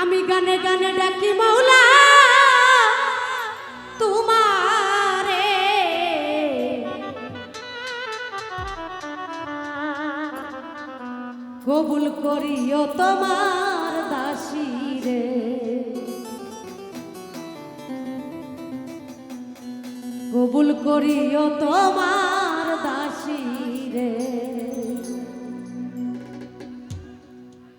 আমি গানে গানে ডাকি মাওলা তোমারে, কবুল করিও তোমার দাসী রে, কবুল করিও তোমার দাসী রে।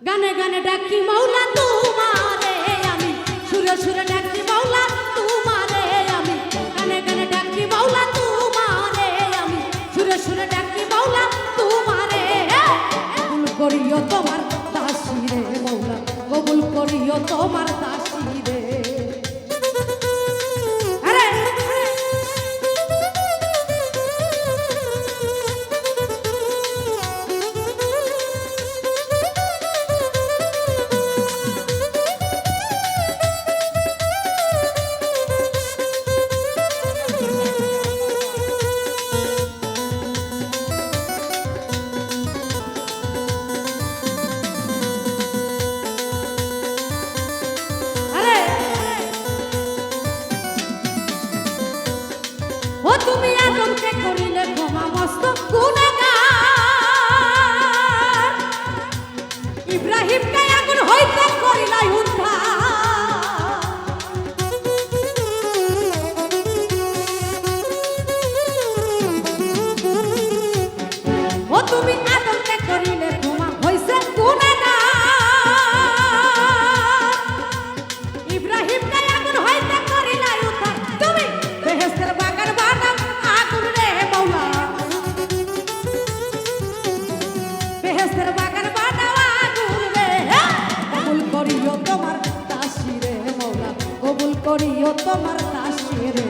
গানে গানে ডাকি মাওলা তোমারে আমি, সুরে সুরে ডাকি মাওলা তোমারে আমি, গানে গানে ডাকি মাওলা তোমারে আমি, সুরে সুরে ডাকি মাওলা তোমারে। কবুল করিও তোমার দাসী রে মাওলা, কবুল করিও তোমার দাসী রে। ও তুমি আদমকে করিলে ক্ষমা মস্ত গুনাহগার, ইব্রাহিমকে আগুন হইতে করিলাই উদ্ধার। ও তুমি আদমকে করিলে ক্ষমা হইছে গুনাহগার, ইব্রাহিমকে আগুন হইতে করিলাই উদ্ধার। তুমি বেহেশতের বাগান বানাও আগুন রে মাওলা, বেহেশতের বাগান বানাও আগুন রে। কবুল করিও তোমার দাসী রে মাওলা, কবুল করিও তোমার দাসী রে।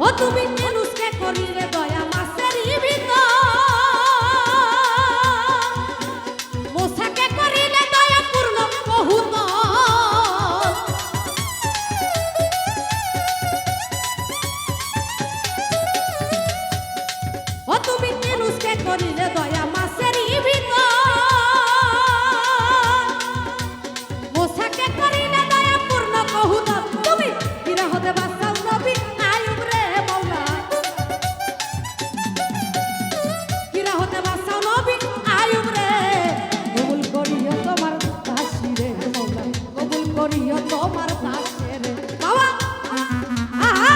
ও তুমি মানুষকে করিলে দয়া মাছের ভিতর, মোসাকে করিলে দয়া পূর্ণ বহুত। ও তুমি মানুষকে করিলে দয়া মাছের ভিতর, মোসাকে করিলে দয়া পূর্ণ বহুত। তুমি ফিরে হতে বাঁচাও নবী আয়ুব রে মাওলা, ফিরে হতে বাঁচাও নবী আয়ুব রে। কবুল করিও তোমার দাসী রে মাওলা, কবুল করিও তোমার দাসী রে বাবা। আহা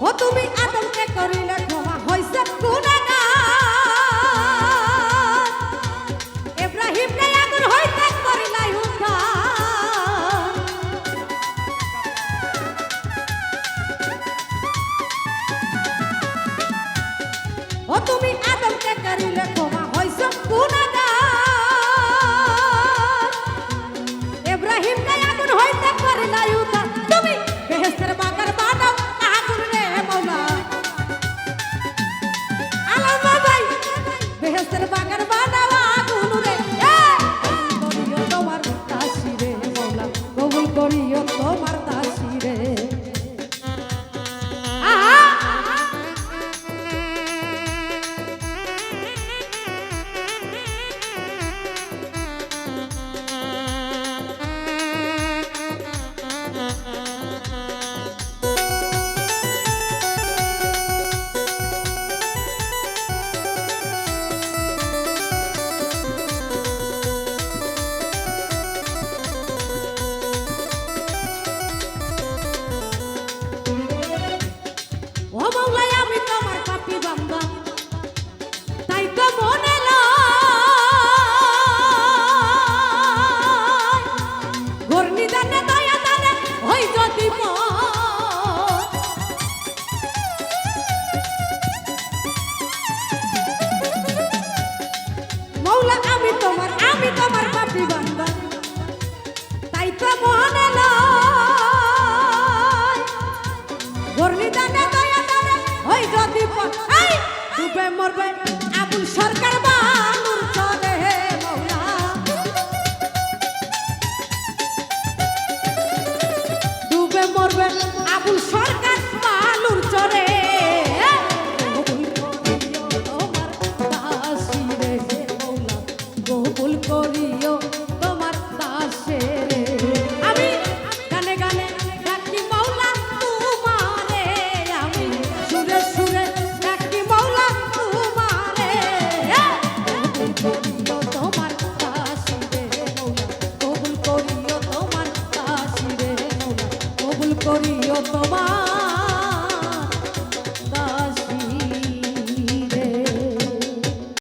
ও তুমি আদমকে করিলে ক্ষমা হইছে গুনাহগার, ইব্রাহিমকে আগুন হইতে করিলাই উদ্ধার। ও তুমি আদমকে করিলে ক্ষমা হইছে গুনাহগার, ইব্রাহিমকে আগুন হইতে করিলাই উদ্ধার। তুমি বেহেশতের বাগান বানাও আগুন রে মাওলা, আল্লাহ ভাই বেহেশতের বাগান বানাও আগুন রে। করিও তোমার দাসী রে মাওলা, কবুল করিও তোমার দাসী রে। আহা জানে দয়া করে ওই যদি এই ডুবে মরবে আবুল সরকার বানু